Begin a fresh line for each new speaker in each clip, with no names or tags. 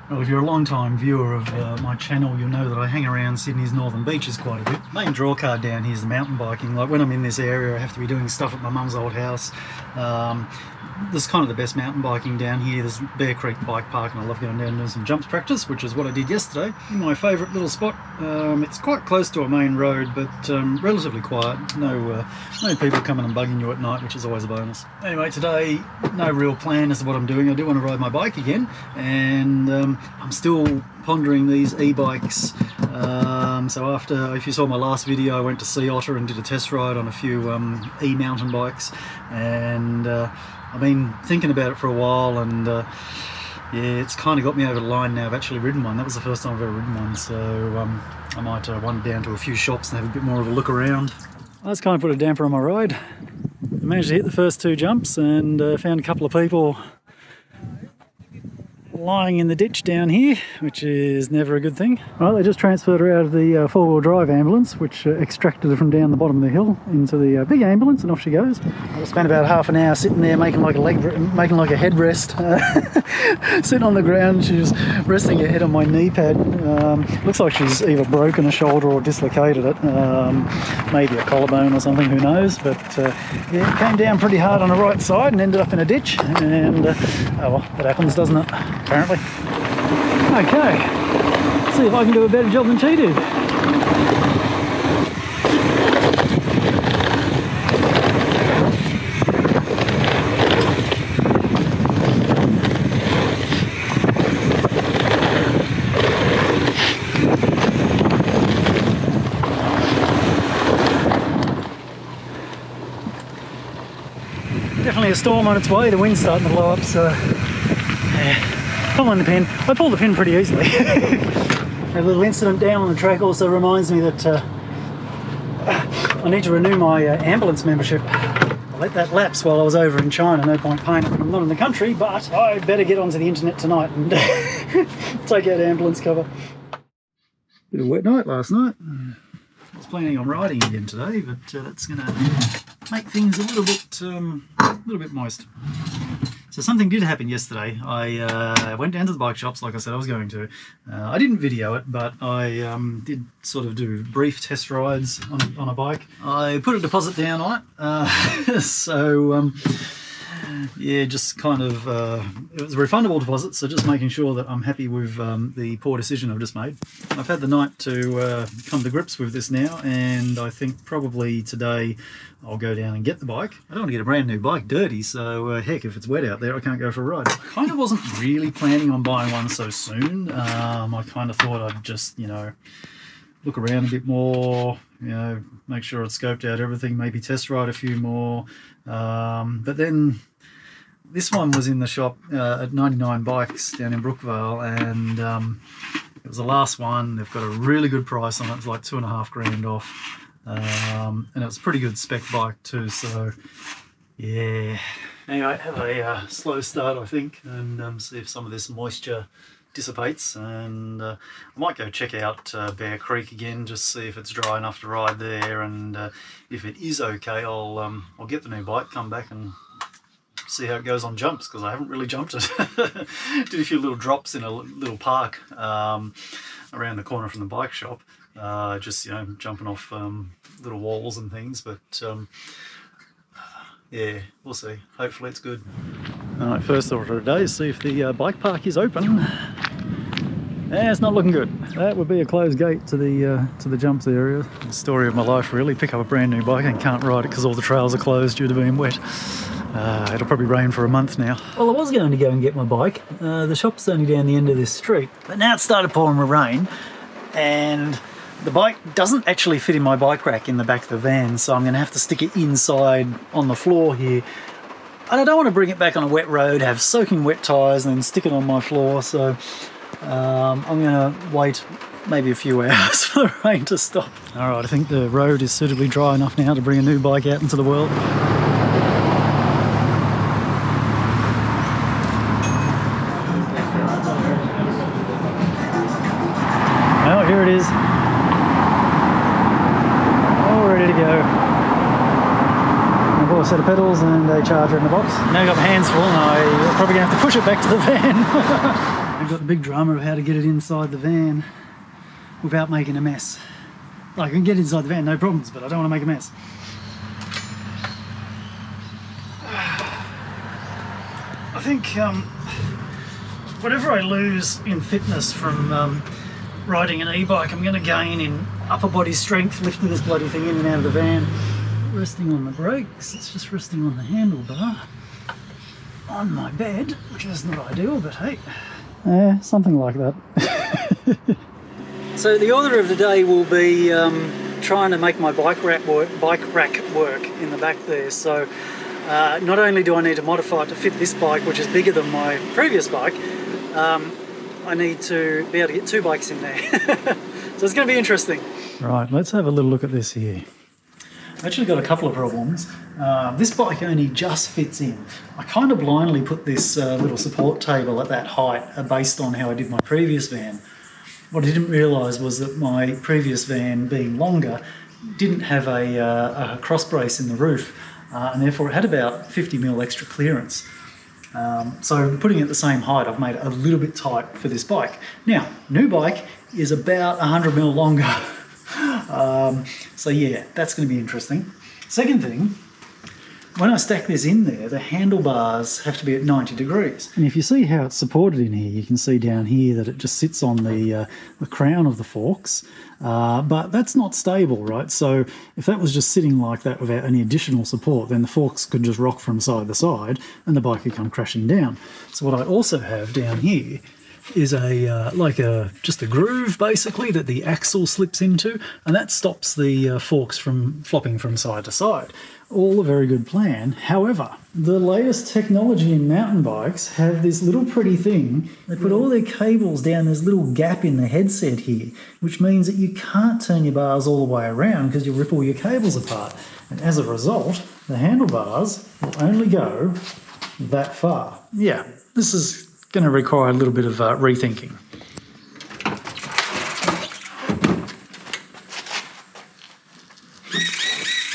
Well, if you're a long-time viewer of my channel, you'll know that I hang around Sydney's northern beaches quite a bit. Main draw card down here is the mountain biking. Like when I'm in this area, I have to be doing stuff at my mum's old house. There's kind of the best mountain biking down here. There's Bear Creek Bike Park, and I love going down and doing some jumps practice, which is what I did yesterday in my favourite little spot. It's quite close to a main road, but relatively quiet. No people coming and bugging you at night, which is always a bonus. Anyway, today, no real plan as to what I'm doing. I do want to ride my bike again, and I'm still pondering these e-bikes. So after, if you saw my last video, I went to Sea Otter and did a test ride on a few e-mountain bikes, and I've been thinking about it for a while, and yeah, it's kind of got me over the line now. I've actually ridden one. That was the first time I've ever ridden one, so I might wander down to a few shops and have a bit more of a look around. That's kind of put a damper on my ride. I managed to hit the first two jumps and found a couple of people lying in the ditch down here, which is never a good thing. Well, they just transferred her out of the four-wheel drive ambulance, which extracted her from down the bottom of the hill into the big ambulance, and off she goes. I spent about half an hour sitting there making like a headrest, sitting on the ground. She's resting her head on my knee pad. Looks like she's either broken a shoulder or dislocated it. Maybe a collarbone or something, who knows? But yeah, it came down pretty hard on the right side and ended up in a ditch. And oh well, that happens, doesn't it? Apparently. Okay, let's see if I can do a better job than she did. Definitely a storm on its way, the wind's starting to blow up, so yeah. Pulling the pin. I pulled the pin pretty easily. A little incident down on the track also reminds me that I need to renew my ambulance membership. I let that lapse while I was over in China. No point paying it when I'm not in the country, but I better get onto the internet tonight and take out ambulance cover. Bit of a wet night last night. I was planning on riding again today, but that's going to make things a little bit moist. So something did happen yesterday. I went down to the bike shops like I said I was going to. I didn't video it, but I did sort of do brief test rides on a bike. I put a deposit down on it, so yeah, just kind of, it was a refundable deposit, so just making sure that I'm happy with the poor decision I've just made. I've had the night to come to grips with this now, and I think probably today I'll go down and get the bike. I don't want to get a brand new bike dirty, so heck, if it's wet out there, I can't go for a ride. I kind of wasn't really planning on buying one so soon. I kind of thought I'd just, you know, look around a bit more, you know, make sure I'd scoped out everything, maybe test ride a few more. But then this one was in the shop at 99 Bikes down in Brookvale, and it was the last one. They've got a really good price on it. It's like $2.5 grand off. And it was a pretty good spec bike too, so yeah. Anyway, have a slow start I think, and see if some of this moisture dissipates, and I might go check out Bear Creek again, just see if it's dry enough to ride there, and if it is okay, I'll get the new bike, come back and see how it goes on jumps, because I haven't really jumped it. Did a few little drops in a little park around the corner from the bike shop, just, you know, jumping off little walls and things, but yeah, we'll see. Hopefully it's good. Alright, first order of the day is see if the bike park is open. Yeah, it's not looking good. That would be a closed gate to the jumps area. The story of my life really. Pick up a brand new bike and can't ride it because all the trails are closed due to being wet. It'll probably rain for a month now. Well, I was going to go and get my bike. The shop's only down the end of this street, but now it's started pouring with rain, and the bike doesn't actually fit in my bike rack in the back of the van, so I'm going to have to stick it inside on the floor here. And I don't want to bring it back on a wet road, have soaking wet tyres and then stick it on my floor, so I'm going to wait maybe a few hours for the rain to stop. Alright, I think the road is suitably dry enough now to bring a new bike out into the world. Well, here it is. All ready to go. I bought a set of pedals and a charger in the box. Now I've got my hands full and I'm probably going to have to push it back to the van. I've got the big drama of how to get it inside the van without making a mess. Like, I can get inside the van, no problems, but I don't want to make a mess. I think whatever I lose in fitness from riding an e-bike, I'm going to gain in upper body strength, lifting this bloody thing in and out of the van. Resting on the brakes, it's just resting on the handlebar on my bed, which is not ideal, but hey, something like that. So the order of the day will be trying to make my bike rack work in the back there. So not only do I need to modify it to fit this bike, which is bigger than my previous bike, I need to be able to get 2 bikes in there. So it's going to be interesting. Right, let's have a little look at this here. I've actually got a couple of problems. This bike only just fits in. I kind of blindly put this little support table at that height based on how I did my previous van. What I didn't realise was that my previous van, being longer, didn't have a cross brace in the roof, and therefore it had about 50mm extra clearance. So putting it at the same height, I've made it a little bit tight for this bike. Now, new bike is about 100mm longer. So yeah, that's going to be interesting. Second thing, when I stack this in there, the handlebars have to be at 90 degrees. And if you see how it's supported in here, you can see down here that it just sits on the crown of the forks. But that's not stable, right? So if that was just sitting like that without any additional support, then the forks could just rock from side to side and the bike could come crashing down. So what I also have down here is just a groove basically that the axle slips into, and that stops the forks from flopping from side to side. All a very good plan. However, the latest technology in mountain bikes have this little pretty thing. They put all their cables down this little gap in the headset here, which means that you can't turn your bars all the way around because you'll rip all your cables apart. And as a result, the handlebars will only go that far. Yeah, this is going to require a little bit of rethinking.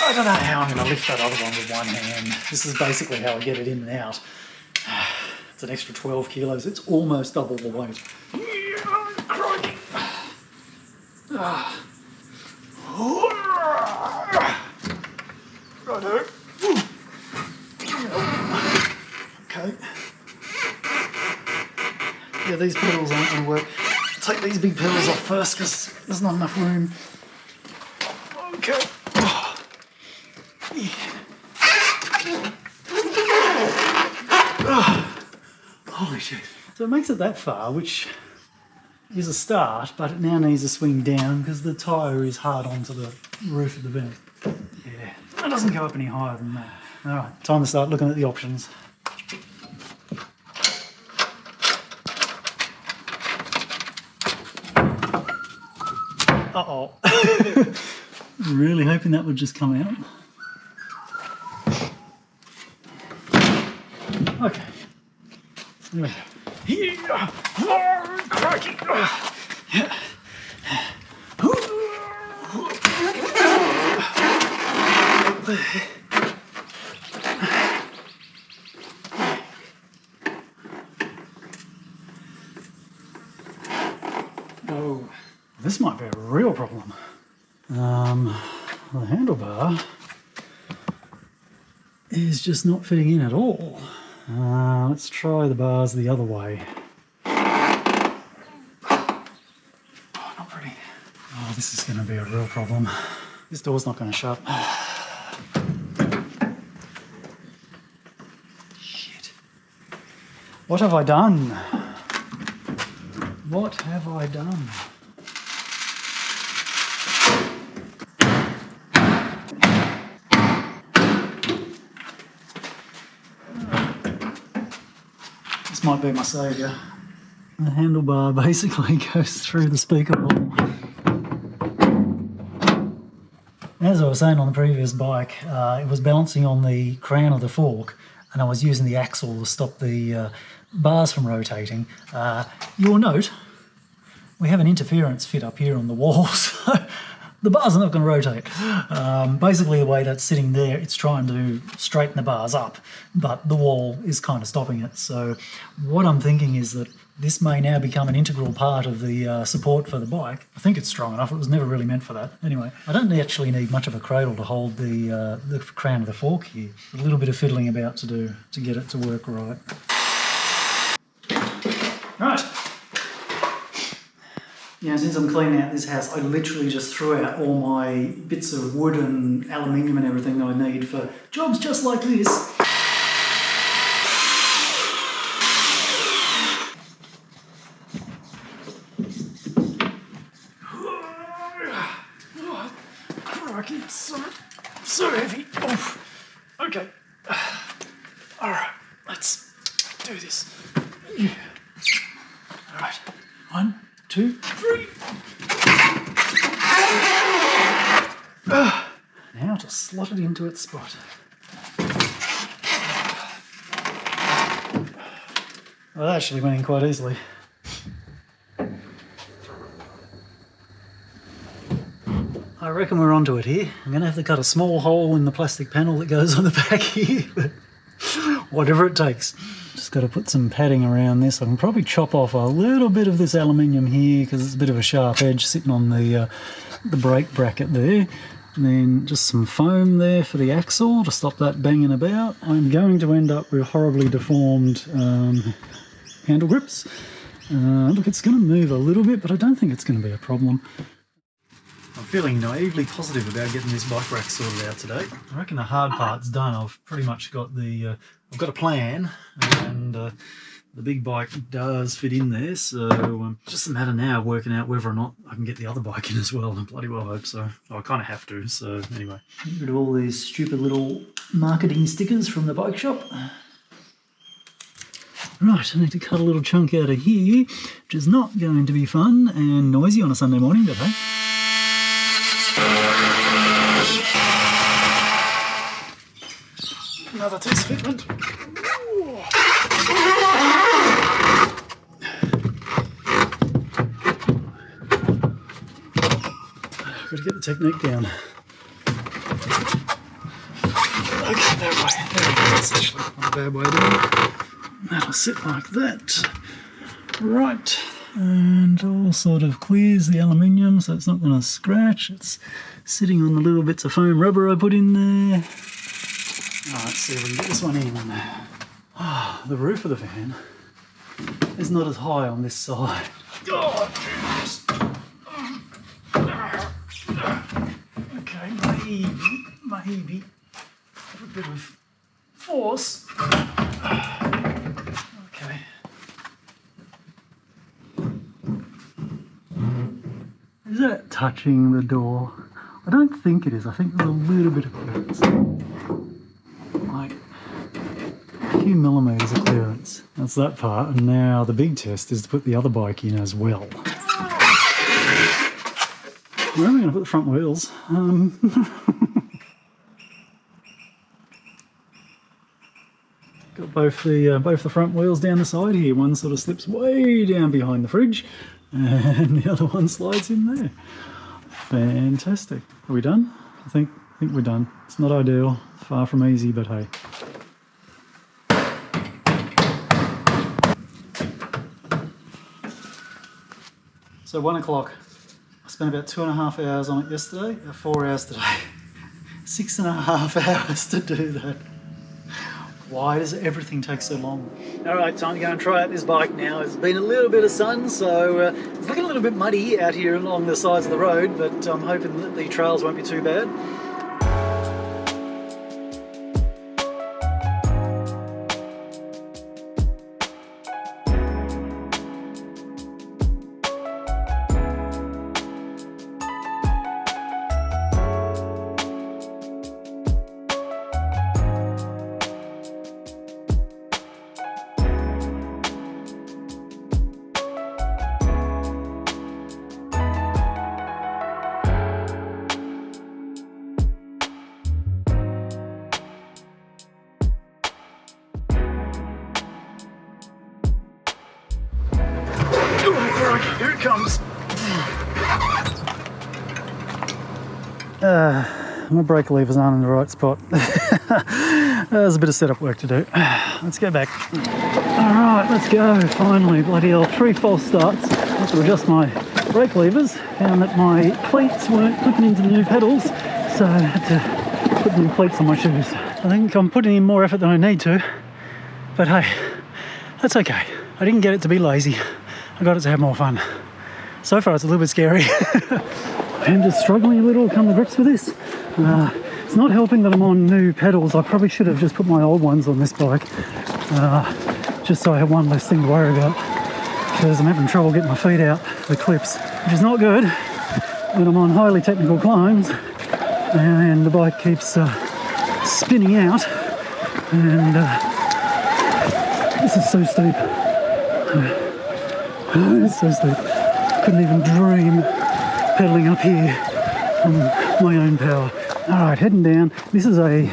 I don't know how I'm going to lift that other one with one hand. This is basically how I get it in and out. It's an extra 12 kilos. It's almost double the weight. Crikey. Righto. Okay. Yeah, these pedals aren't going to work. I'll take these big pedals off first because there's not enough room. Okay. Holy shit. So it makes it that far, which is a start, but it now needs to swing down because the tyre is hard onto the roof of the van. Yeah, it doesn't go up any higher than that. Alright, time to start looking at the options. Uh-oh. Really hoping that would just come out. Okay. Anyway. Crikey. Oh, this might be a real problem. The handlebar is just not fitting in at all. Let's try the bars the other way. Oh, not pretty. Oh, this is going to be a real problem. This door's not going to shut. Shit. What have I done? What have I done? This might be my saviour. The handlebar basically goes through the speaker hole. As I was saying on the previous bike, it was balancing on the crown of the fork and I was using the axle to stop the bars from rotating. You'll note we have an interference fit up here on the wall, so the bars are not going to rotate. Basically the way that's sitting there, it's trying to straighten the bars up, but the wall is kind of stopping it. So what I'm thinking is that this may now become an integral part of the support for the bike. I think it's strong enough. It was never really meant for that. Anyway, I don't actually need much of a cradle to hold the crown of the fork here. A little bit of fiddling about to do to get it to work right. Right. Yeah, since I'm cleaning out this house, I literally just threw out all my bits of wood and aluminium and everything that I need for jobs just like this. It's so heavy. Oh, okay. All right, let's do this. Yeah. All right, 1, 2, 3. Now to slot it into its spot. Well, that actually went in quite easily. I reckon we're onto it here. I'm going to have to cut a small hole in the plastic panel that goes on the back here, but whatever it takes. Just got to put some padding around this. I can probably chop off a little bit of this aluminium here because it's a bit of a sharp edge sitting on the brake bracket there. And then just some foam there for the axle to stop that banging about. I'm going to end up with horribly deformed handle grips. Look, it's going to move a little bit, but I don't think it's going to be a problem. I'm feeling naively positive about getting this bike rack sorted out today. I reckon the hard part's done. I've pretty much got I've got a plan, and the big bike does fit in there, so just a matter now of working out whether or not I can get the other bike in as well. I bloody well hope so. I kind of have to, so anyway. Get rid of all these stupid little marketing stickers from the bike shop. Right, I need to cut a little chunk out of here, which is not going to be fun and noisy on a Sunday morning, but hey. Another test fitment. Got to get the technique down. Okay, that way. There we go. That's actually not a bad way to do it. That'll sit like that. Right. And all sort of clears the aluminium so it's not going to scratch. It's sitting on the little bits of foam rubber I put in there. Alright, let's see if we can get this one in. The roof of the van is not as high on this side. God, okay, maybe a bit of force. Okay. Is that touching the door? I don't think it is. I think there's a little bit of clearance. Like a few millimetres of clearance. That's that part. And now the big test is to put the other bike in as well. Where am I going to put the front wheels? Got both the front wheels down the side here. One sort of slips way down behind the fridge, and the other one slides in there. Fantastic. Are we done? I think we're done. It's not ideal, far from easy, but hey. So 1 o'clock. I spent about 2.5 hours on it yesterday, 4 hours today. 6.5 hours to do that. Why does everything take so long? Alright, time to go and try out this bike now. It's been a little bit of sun, so it's looking a little bit muddy out here along the sides of the road, but I'm hoping that the trails won't be too bad. Here it comes. My brake levers aren't in the right spot. There's a bit of setup work to do. Let's go back. Alright, let's go. Finally, bloody hell, 3 false starts. I have to adjust my brake levers. Found that my cleats weren't clipping into the new pedals, so I had to put new cleats on my shoes. I think I'm putting in more effort than I need to, but hey, that's okay. I didn't get it to be lazy. I got it to have more fun. So far, it's a little bit scary. I'm just struggling a little to come to grips with this. It's not helping that I'm on new pedals. I probably should have just put my old ones on this bike, just so I have one less thing to worry about, because I'm having trouble getting my feet out the clips, which is not good when I'm on highly technical climbs and the bike keeps spinning out, and this is so steep. It's so steep. Couldn't even dream pedaling up here on my own power. Alright, heading down. This is a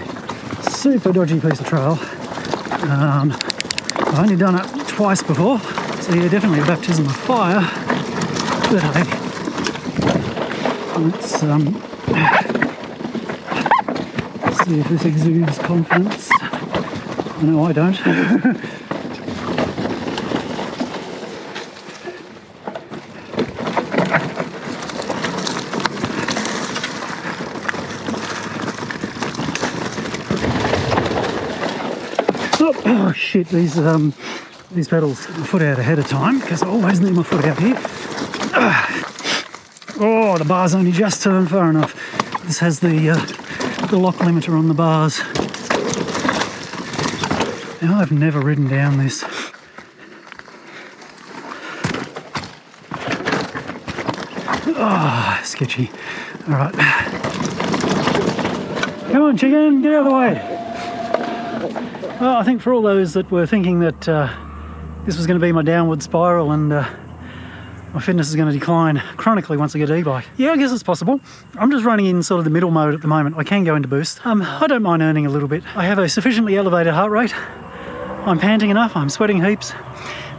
super dodgy piece of trail. I've only done it twice before, so yeah, definitely a baptism of fire. But hey, let's see if this exudes confidence. No, I don't. Oh shit, these pedals get my foot out ahead of time, because I always need my foot out here. Oh, the bar's only just turned far enough. This has the lock limiter on the bars. Now, I've never ridden down this. Oh, sketchy. Alright. Come on, chicken, get out of the way. Well, I think for all those that were thinking that this was going to be my downward spiral and my fitness is going to decline chronically once I get an e-bike. Yeah, I guess it's possible. I'm just running in sort of the middle mode at the moment. I can go into boost. I don't mind earning a little bit. I have a sufficiently elevated heart rate. I'm panting enough, I'm sweating heaps,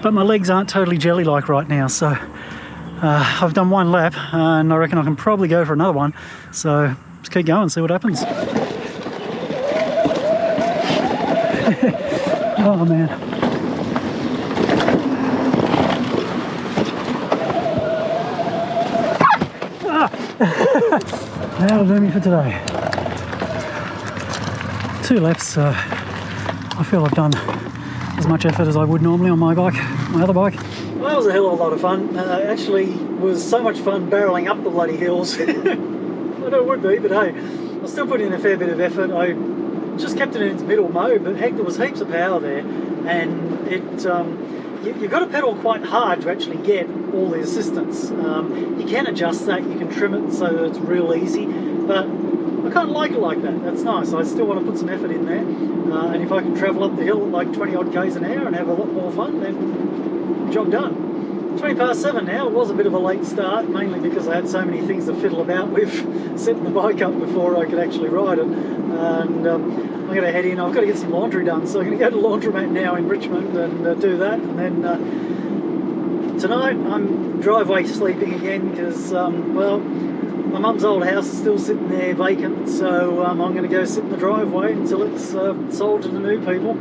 but my legs aren't totally jelly-like right now, so I've done 1 lap and I reckon I can probably go for another one. So just keep going, see what happens. Oh man. That'll do me for today. 2 laps, I feel I've done as much effort as I would normally on my bike, my other bike. Well, that was a hell of a lot of fun. Actually was so much fun barreling up the bloody hills. I know it would be, but hey, I still put in a fair bit of effort. I just kept it in its middle mode, but heck, there was heaps of power there, and it you've got to pedal quite hard to actually get all the assistance. You can adjust that, you can trim it so that it's real easy, but I kind of like it like that. That's nice. I still want to put some effort in there, and if I can travel up the hill at like 20 odd k's an hour and have a lot more fun, then job done. 20 past 7 now. It was a bit of a late start, mainly because I had so many things to fiddle about with setting the bike up before I could actually ride it. And I'm going to head in. I've got to get some laundry done, so I'm going to go to the laundromat now in Richmond and do that. And then tonight I'm driveway sleeping again because, well, my mum's old house is still sitting there vacant, so I'm going to go sit in the driveway until it's sold to the new people.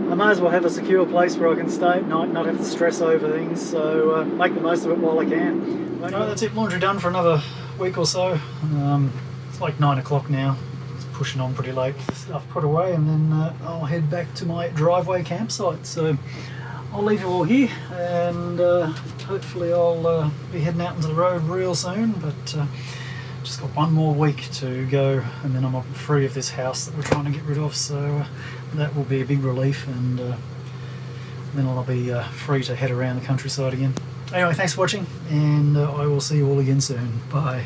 I may as well have a secure place where I can stay at night, not have to stress over things, so make the most of it while I can. Right, that's it, laundry done for another week or so. It's like 9 o'clock now, it's pushing on pretty late. Stuff put away, and then I'll head back to my driveway campsite. So I'll leave you all here, and hopefully I'll be heading out into the road real soon, but just got 1 more week to go, and then I'm free of this house that we're trying to get rid of, so that will be a big relief, and then I'll be free to head around the countryside again. Anyway, thanks for watching, and I will see you all again soon. Bye.